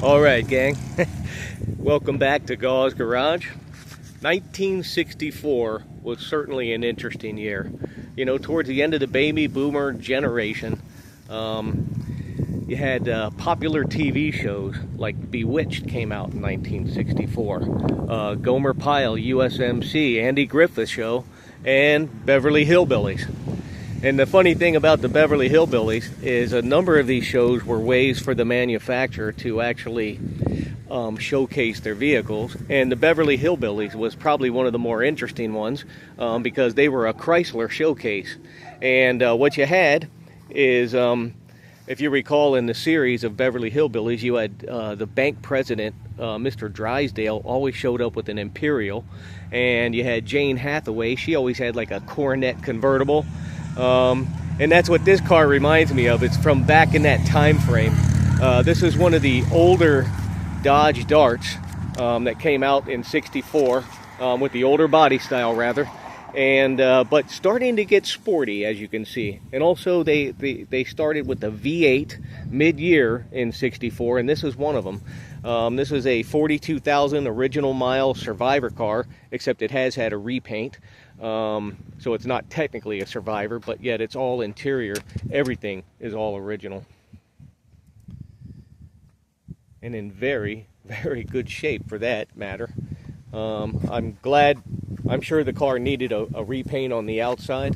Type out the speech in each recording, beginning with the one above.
All right, gang. Welcome back to Gau's Garage. 1964 was certainly an interesting year. You know, towards the end of the baby boomer generation, you had popular TV shows like Bewitched came out in 1964, Gomer Pyle, USMC, Andy Griffith Show, and Beverly Hillbillies. And the funny thing about the Beverly Hillbillies is a number of these shows were ways for the manufacturer to actually showcase their vehicles. And the Beverly Hillbillies was probably one of the more interesting ones because they were a Chrysler showcase. And what you had is, if you recall in the series of Beverly Hillbillies, you had the bank president, Mr. Drysdale, always showed up with an Imperial. And you had Jane Hathaway, she always had like a Coronet convertible. And that's what this car reminds me of. It's from back in that time frame. This is one of the older Dodge Darts that came out in '64 with the older body style, rather, and but starting to get sporty, as you can see. And also they started with the V8 mid-year in '64, and this is one of them. This is a 42,000 original mile Survivor car, except it has had a repaint. So it's not technically a Survivor, but yet it's all interior. Everything is all original. And in very, very good shape for that matter. I'm sure the car needed a repaint on the outside,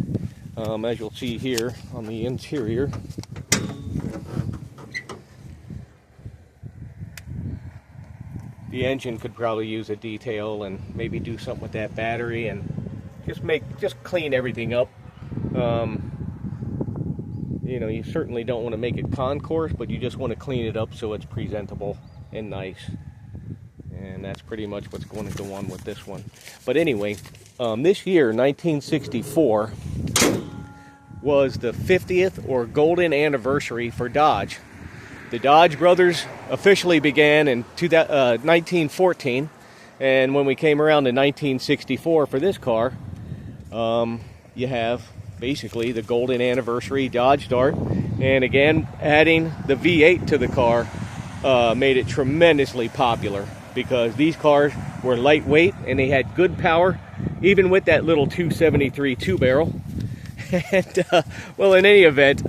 as you'll see here on the interior. The engine could probably use a detail and maybe do something with that battery and just clean everything up. You know, you certainly don't want to make it concourse, but you just want to clean it up so it's presentable and nice. And that's pretty much what's going to go on with this one. But anyway, this year, 1964, was the 50th or golden anniversary for Dodge. The Dodge brothers officially began in 1914, and when we came around to 1964 for this car, you have basically the golden anniversary Dodge Dart. And again, adding the V8 to the car made it tremendously popular because these cars were lightweight and they had good power, even with that little 273 two-barrel. And, well, in any event,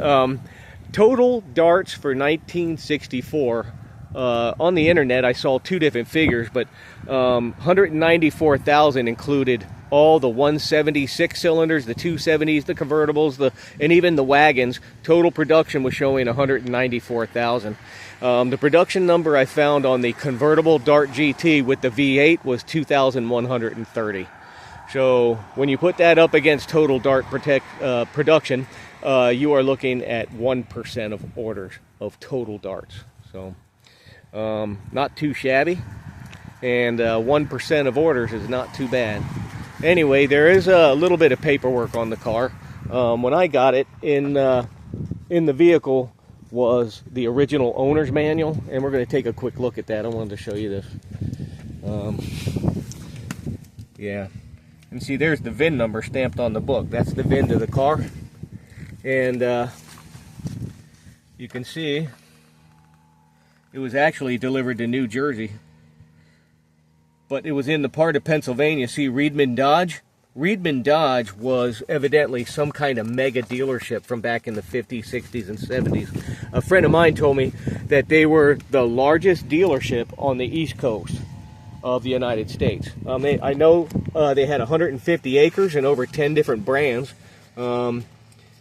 total darts for 1964, on the internet I saw two different figures, but 194,000 included all the 176 cylinders, the 270s, the convertibles, and even the wagons. Total production was showing 194,000. The production number I found on the convertible Dart GT with the V8 was 2,130. So when you put that up against total Dart production, you are looking at 1% of orders of total darts. So not too shabby, and 1% of orders is not too bad. Anyway, there is a little bit of paperwork on the car. When I got it, in the vehicle was the original owner's manual, and we're going to take a quick look at that. I wanted to show you this. Yeah, and see, there's the VIN number stamped on the book. That's the VIN to the car, and you can see it was actually delivered to New Jersey, but it was in the part of Pennsylvania. See, Reedman Dodge? Reedman Dodge was evidently some kind of mega dealership from back in the 50s, 60s, and 70s. A friend of mine told me that they were the largest dealership on the East Coast of the United States. I know they had 150 acres and over 10 different brands. Here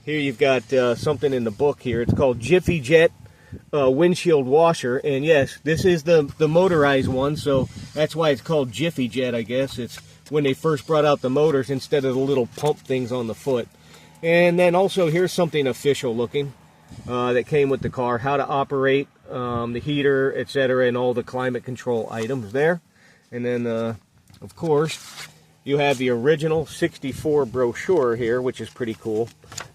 you've got something in the book here. It's called Jiffy Jet windshield washer, and yes, this is the motorized one, so that's why it's called Jiffy Jet, I guess. It's when they first brought out the motors instead of the little pump things on the foot. And then also here's something official looking that came with the car, how to operate the heater, etc., and all the climate control items there. And then of course you have the original 64 brochure here, which is pretty cool.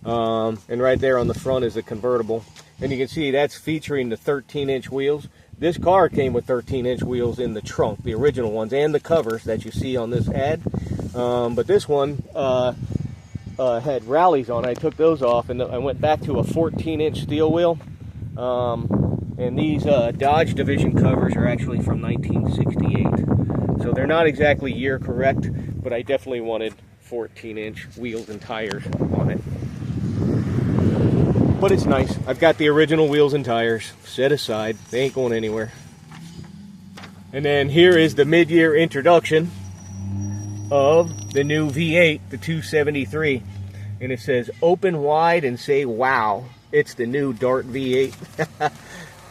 And right there on the front is the convertible. And you can see that's featuring the 13-inch wheels. This car came with 13-inch wheels in the trunk, the original ones, and the covers that you see on this ad. But this one had rallies on it. I took those off, and I went back to a 14-inch steel wheel. And these Dodge division covers are actually from 1968. So they're not exactly year correct, but I definitely wanted 14-inch wheels and tires on it. But it's nice. I've got the original wheels and tires set aside. They ain't going anywhere. And then here is the mid-year introduction of the new V8, the 273. And it says, open wide and say, wow, it's the new Dart V8.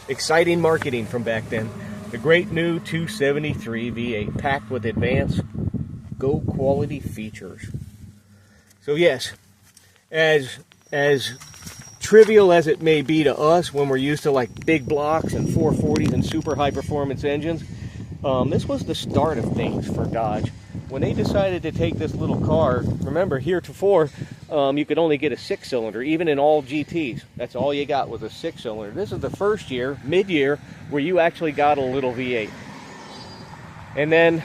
Exciting marketing from back then. The great new 273 V8, packed with advanced go quality features. So yes, as trivial as it may be to us when we're used to like big blocks and 440s and super high performance engines, this was the start of things for Dodge. When they decided to take this little car, remember heretofore, you could only get a 6-cylinder, even in all GTs. That's all you got was a 6-cylinder. This is the first year, mid-year, where you actually got a little V8. And then,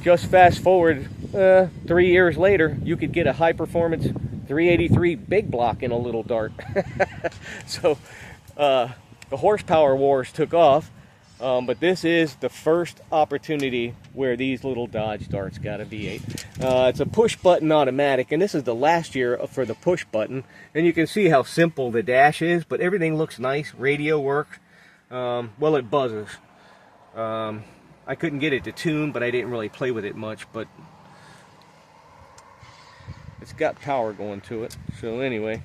just fast forward 3 years later, you could get a high-performance 383 big block in a little Dart. So the horsepower wars took off, but this is the first opportunity where these little Dodge Darts got a V8. It's a push button automatic, and this is the last year for the push button, and you can see how simple the dash is, but everything looks nice. Radio works. Well, it buzzes. I couldn't get it to tune, but I didn't really play with it much, but it's got power going to it. So anyway,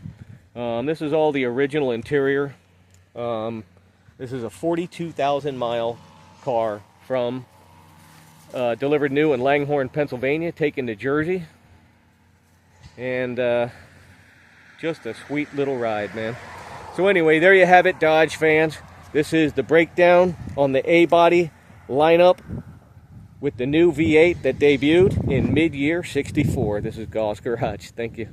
this is all the original interior. This is a 42,000 mile car from delivered new in Langhorne, Pennsylvania, taken to Jersey, and just a sweet little ride, man. So anyway, there you have it, Dodge fans. This is the breakdown on the A-body lineup with the new V8 that debuted in mid-year '64. This is Gauze Garage. Thank you.